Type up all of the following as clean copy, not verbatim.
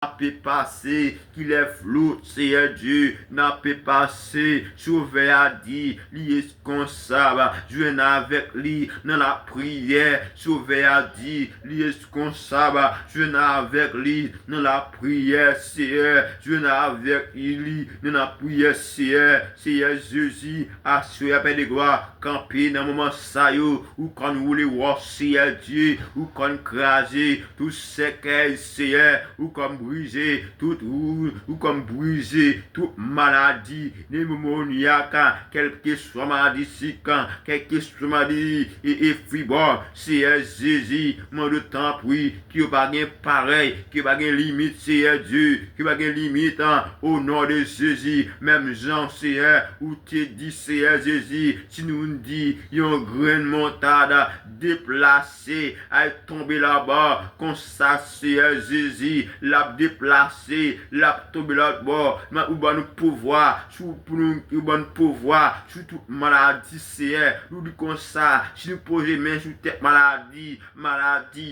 peut passer, qu'il est flou, Seigneur Dieu, n'a peut passer, sauver à dire, lié comme ça, je n'ai avec lui, dans la prière, sauver à dire, lié comme ça, je n'ai avec lui, dans la prière, Seigneur, je n'ai avec lui, dans la prière, Seigneur, Seigneur Jésus, assuré après les gloires, camper dans le moment ça, ou quand vous voulez voir, Seigneur Dieu, ou quand craser, tout ce qu'est, Seigneur, ou comme briser toute roue, ou comme briser toute maladie, pneumoniaque, quelle que soit maladie sican, quelle que soit maladie et fibrome, Seigneur Jésus, mon de temps prie, qui n'a pas pareil, qui n'a pas limite, Seigneur Dieu, qui n'a pas limite, au nom de Jésus, même Jean, Seigneur, où tu dis, Seigneur Jésus, si nous dit, il y a un grain de montagne déplacé, à tomber là-bas, comme ça, Seigneur Jésus, l'a déplacé, l'a tombé là-bas, mais où va nous pouvoir, pour nous, où va nous pouvoir, sur toute maladie, Seigneur, nous disons comme ça, si nous posons main sur cette maladie,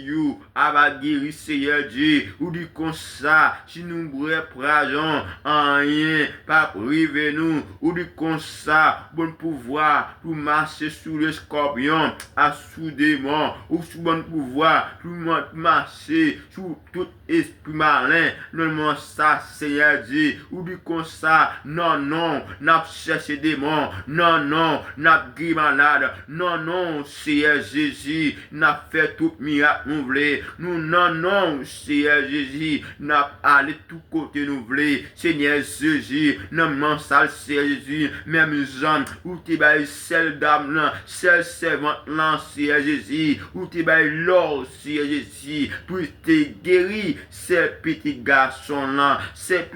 you, va guérir, Seigneur Dieu, nous disons comme ça, si nous reprenons en rien, pas priver nous, nous disons comme ça, bon pouvoir, pour marcher sur le scorpion, à sous démon, ou sous bon pouvoir, pour marcher sur tout esprit malin, non ça, Seigneur Dieu, ou dit comme ça, non, n'a cherché démon, non, n'a guéri malade, non, Seigneur Jésus, n'a fait tout miracle nous voulons, nous, non, Seigneur Jésus, n'a allé tout côté nous voulons, Seigneur Jésus, non, ça, Seigneur Jésus, même Jean, ou t'es bail celle dame là, celle servante là, Seigneur Jésus, ou t'es bail l'or, Seigneur Jésus, pour te guérir, ces petits garçons-là, Seigneur,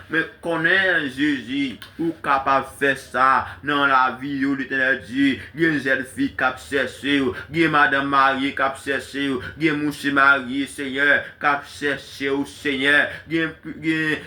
mais connaît Jésus, ou capable de faire ça dans la vie de l'éternel Dieu. Il y a une jeune fille qui a cherché, il y a madame mariée qui a cherché, il y a monsieur marié, Seigneur, qui a cherché au Seigneur, il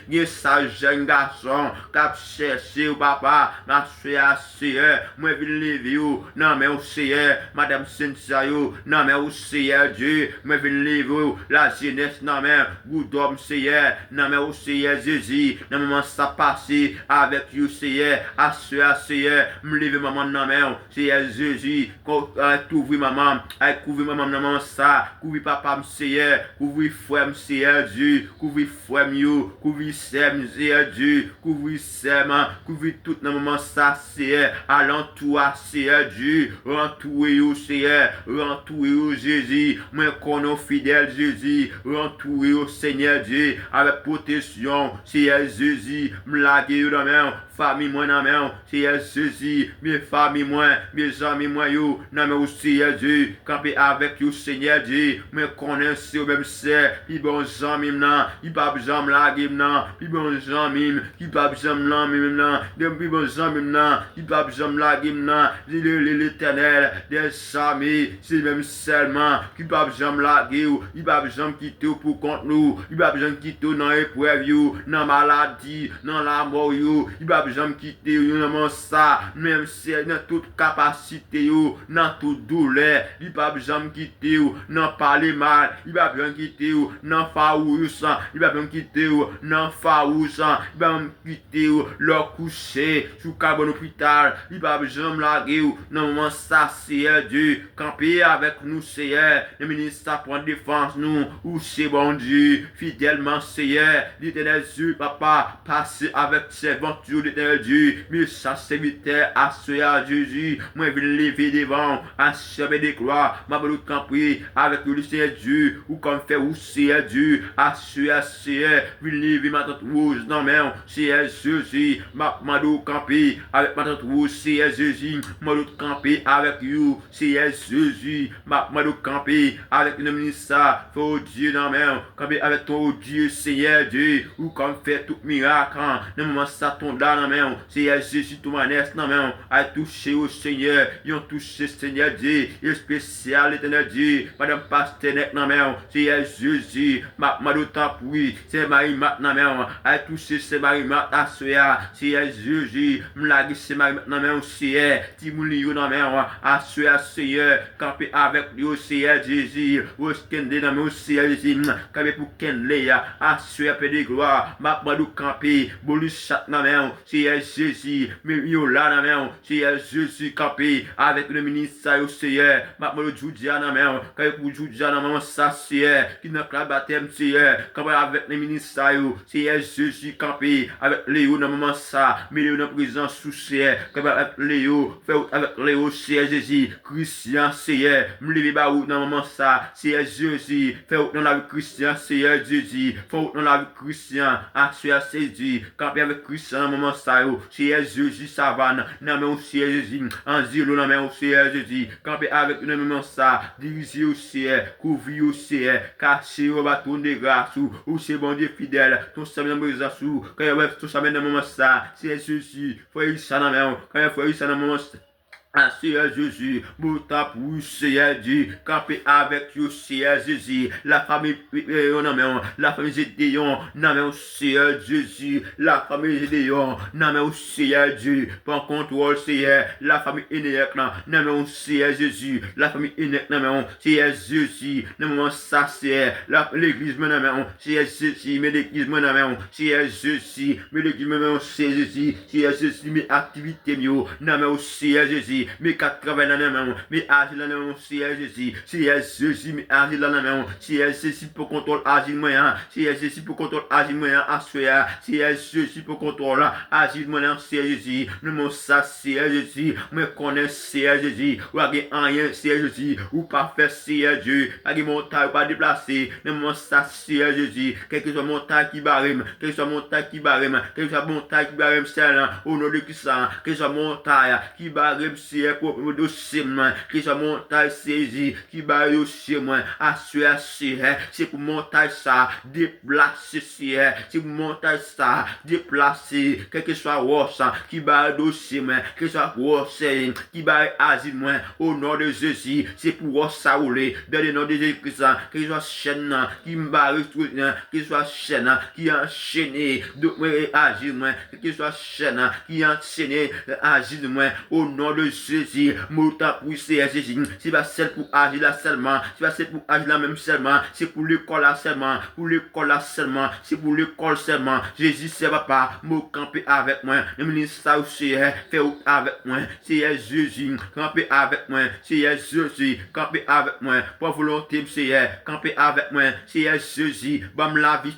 y a sa jeune garçon qui a cherché au papa, ma soeur, Seigneur, moi je vais lever, non mais au Seigneur, madame Cynthia, non mais au Seigneur Dieu, moi je vais lever, la jeunesse, non mais, good homme, Seigneur, non mais au Seigneur Jésus, non mais ça passe avec you, Seigneur, à Seigneur, me lever maman, non mais, Seigneur Jésus, couvrir maman, couvrir maman, non ça, couvrir papa, Seigneur, couvrir frère, Seigneur Dieu, couvrir frère, couvrir Sem, Seigneur Dieu, couvrir Sem, couvrir tout, non maman ça, Seigneur, alentour, Seigneur Dieu, rentourer, Seigneur, rentourer, Jésus, moi, qu'on fidèle, Jésus, rentourer au Seigneur Dieu, avec protection, Seigneur Jésus, me laguer dans main, famille moi dans main, Seigneur Jésus, mes familles moi, mes amis moi yo, dans main au Seigneur Dieu, camper avec you, Seigneur Dieu, me connaître au même c'est, puis bon amis nan, il pas besoin laguer nan, puis bon amis, qui pas besoin laguer nan, puis bon amis nan, qui pas besoin laguer nan, l'Éternel des amis, c'est même seulement qui pas besoin laguer, il pas besoin quitter pour contre nous, il pas besoin quitter dans l'épreuve, dans maladie, dans la mort, il pas besoin quitter dans ça, même si dans toute capacité, dans toute douleur, il pas besoin quitter dans parler mal, il pas besoin quitter dans farouche, il pas besoin quitter dans farouche, il pas besoin quitter leur coucher sous carbone hôpital, il pas besoin laguer dans moment ça, Seigneur Dieu, camper avec nous, Seigneur, le ministre prend défense nous, ou c'est bon Dieu, fidèlement Seigneur, l'éternel Dieu, papa, passez avec servant Dieu, l'éternel Dieu, mais ça serviteur à Seigneur Jésus, moi je vais lever devant, à servir des gloires, ma bonne camper avec le Seigneur Dieu, ou comme fait ou Seigneur Dieu, à Seigneur, je vais lever ma tante rouge, non mais, Seigneur Jésus, ma madou camper avec ma tante rouge, Seigneur Jésus, ma madou camper avec you, Seigneur Jésus, ma madou camper avec le ministre, faut Dieu dans main, camper avec ton Dieu, Seigneur Dieu, ou comme fait tout miracle, dans le moment ça tombe dans la main, Seigneur Jésus, tout manesse dans la main, à toucher au Seigneur, ils ont touché Seigneur Dieu, et spécial éternel Dieu, madame Pastenek dans la main, Seigneur Jésus, ma d'autant oui, c'est Marie-Mat dans la main, à toucher c'est Marie-Mat à Soya, Seigneur Jésus, me l'a dit c'est Marie-Mat dans la main, Seigneur, Timoulio dans la main, à Soya, Seigneur, camper avec lui, Seigneur Jésus, au scandé dans la main, Seigneur Jésus, Jésus, camper pour Ken Léa, assurer paix de gloire, ma bandou camper, bolus chat na main, Seigneur Jésus, Miola na main, Seigneur Jésus camper, avec le ministère, Seigneur, ma bandou Joudia na main, camper pour Joudia na maman, ça, Seigneur, qui n'a pas baptême, Seigneur, camper avec le ministère, Seigneur Jésus camper, avec Léo na maman, ça, milieu de prison sous Seigneur, camper avec Léo, fait avec Léo, Seigneur Jésus, Christian, Seigneur, me lever baou dans maman, ça, Seigneur Jésus, fait dans la vie Christian, Seigneur Jésus, fait dans la vie Christian, assurer Jésus, camper avec Christian dans maman, ça, Seigneur Jésus, savane, dans maman, Seigneur Jésus, en zéro dans maman, Seigneur Jésus, camper avec dans maman, ça, diriger au Seigneur, couvrir au Seigneur, cacher au bâton de grâce, ou c'est bon Dieu fidèle, ton salut dans présence, quand il y a tout ça dans maman, ça, Seigneur Jésus, faut ça dans maman, quand il faut ça dans maman, Seigneur Jésus, Mouta pour Seigneur Dieu, camper avec vous, Seigneur Jésus, la famille, la famille Gédéon, non, Seigneur Jésus, la famille Gédéon, non, Seigneur Dieu, prends contrôle, Seigneur, la famille Énec, non, Seigneur Jésus, la famille Énec, non, Seigneur Jésus, non, ça, c'est l'église, non, Seigneur Jésus, mais l'église, non, Seigneur Jésus, mais l'église, non, Seigneur Jésus, Seigneur Jésus, mes activités, non, Seigneur Jésus, mais 80 dans la main, mais agir dans la main, Seigneur Jésus, Seigneur Jésus, mais agir dans la main, Seigneur Jésus pour contrôle, agir moyen, Seigneur Jésus pour contrôle, agir moyen, assurer, Seigneur Jésus pour contrôle, agir moyen, Seigneur Jésus, nous mon ça, Seigneur Jésus, me connais, Seigneur Jésus, ou à rien, Seigneur Jésus, ou pas faire, Seigneur Dieu, à qui montagne, pas déplacer, nous mon ça, Seigneur Jésus, quel que soit montagne qui barème, quel que soit montagne qui barème, quel que soit montagne qui barème, Seigneur, au nom de Christ, quel que soit montagne qui barème, pour dossier moi, que soit montagne saisi, qui va dossier moi, assurer, c'est pour montagne ça, déplacer, c'est pour montagne ça, déplacer, quel que soit roche, qui va dossier moi, que soit roche, qui va agir moi, au nom de Jésus, c'est pour roche ça rouler, dans le nom de Jésus-Christ, que soit chaîne, qui va retourner, que soit chaîne, qui enchaîné, de agir moi, que soit chaîne, qui enchaîné, agir moi, au nom de Jésus, Mouta pour Jésus, c'est pas celle pour agir là seulement, c'est pas celle pour agir là même seulement, c'est pour l'école là seulement, pour l'école là seulement, c'est pour l'école seulement. Jésus, c'est papa, mot camper avec moi, le ministre ça aussi, fait avec moi, c'est Jésus, camper avec moi, c'est Jésus, camper avec moi, pour volonté, c'est camper avec moi, c'est Jésus, bam la vie,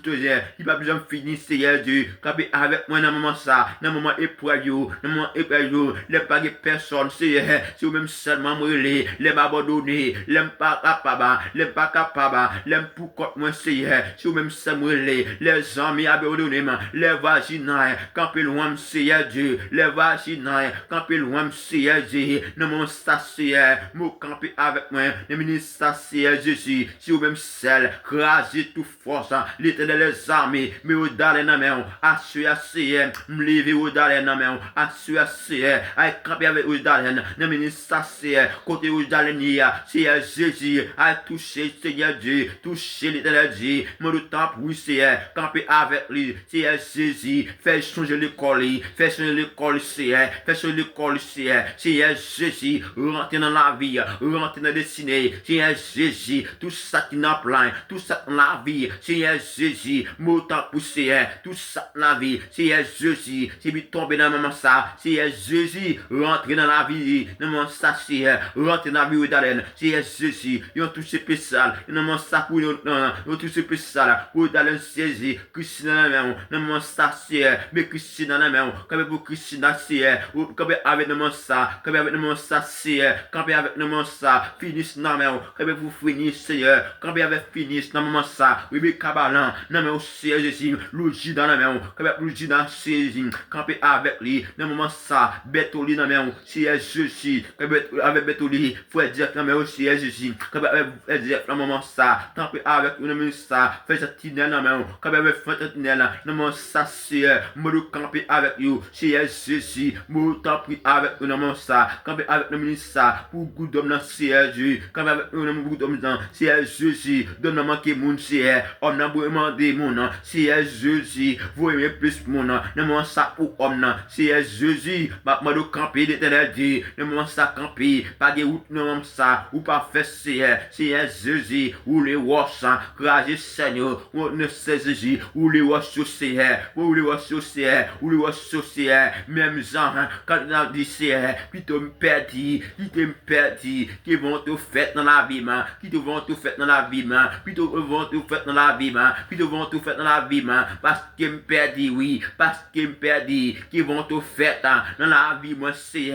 il va besoin de finir, c'est Dieu, camper avec moi dans moment ça, dans moment épreuve, dans moment épreuve, les pas de personne, c'est ou même seulement brûler, les m'abandonner, l'aime pas capable, l'aime pour quoi moi c'est ou même seulement brûler, les amis abandonnés, les vaginales, camper loin, c'est Dieu, les vaginales, camper loin, c'est Dieu, non mon sacier, mon camper avec moi, les ministres c'est Jésus, si ou même celle, craser tout force, l'éternel les armées, mais au dalé na main, assurer c'est, me lever au dalé na main, assurer c'est, avec camper avec au dalé, non ministre c'est, côté au dalé nia, c'est Jésus, à toucher Seigneur Dieu, toucher l'éternel Dieu, mon temps pour c'est, camper avec lui, c'est Jésus, fait changer l'école, fait changer l'école c'est, fait changer l'école c'est Jésus, rentrer dans la vie, rentrer dans la destinée, c'est Jésus, tout ça qui n'a plein, tout ça dans la vie, c'est Jésus, mon temps pour c'est, tout ça dans la vie, c'est Jésus, c'est lui tomber dans maman ça, c'est Jésus, rentrer dans la vie, dans mon ça c'est, rentrer dans la vie d'Alain, c'est Jésus, ils ont touché spécial, dans mon ça pour nous, ils ont touché spécial, pour d'Alain saisi, Christine dans la main, dans mon ça c'est, mais Christine dans la main, comme pour Christine c'est, comme avec mon ça, comme avec mon ça c'est, comme avec mon ça, finisse dans la main, comme vous finissez, comme avec finisse dans mon ça, oui, mais Kabalan, dans mon c'est Jésus, Louis dans la main, comme avec Louis dans Jésus, comme avec lui, dans mon ça, Betoli dans la main, c'est Jésus, comme avec Betoli, faut dire dans la main, c'est Jésus, comme avec dire dans mon ça, tant que avec une ça, fait cette tinelle dans la main, comme avec cette tinelle, dans mon ça, c'est, me le camper avec vous, c'est Jésus, me t'en prie avec une maman ça, camper avec le ministre ça, pour goût d'homme dans c'est Jésus, comme avec un goût d'homme dans c'est Jésus, donne maman qui moun c'est, on n'a pas demandé mon c'est Jésus, vous aimez plus mon non ça pour homme c'est Jésus, ma le camper l'éternel Dieu, camper, le moment ça camper, pas de route non ça, ou pas faire c'est Jésus, ou les roches, rager Seigneur, ou ne sais Jésus, ou les roches chaussées, ou les roches chaussées, ou les roches chaussées, même gens, quand on a dit c'est, puis tu me perdis, qui vont te faire dans la vie, qui te vont te faire dans la vie, puis te vont te faire dans la vie, puis te vont te faire dans la vie, parce qu'ils me perdis, oui, parce qu'ils me perdis, qui vont te faire dans la vie, moi c'est,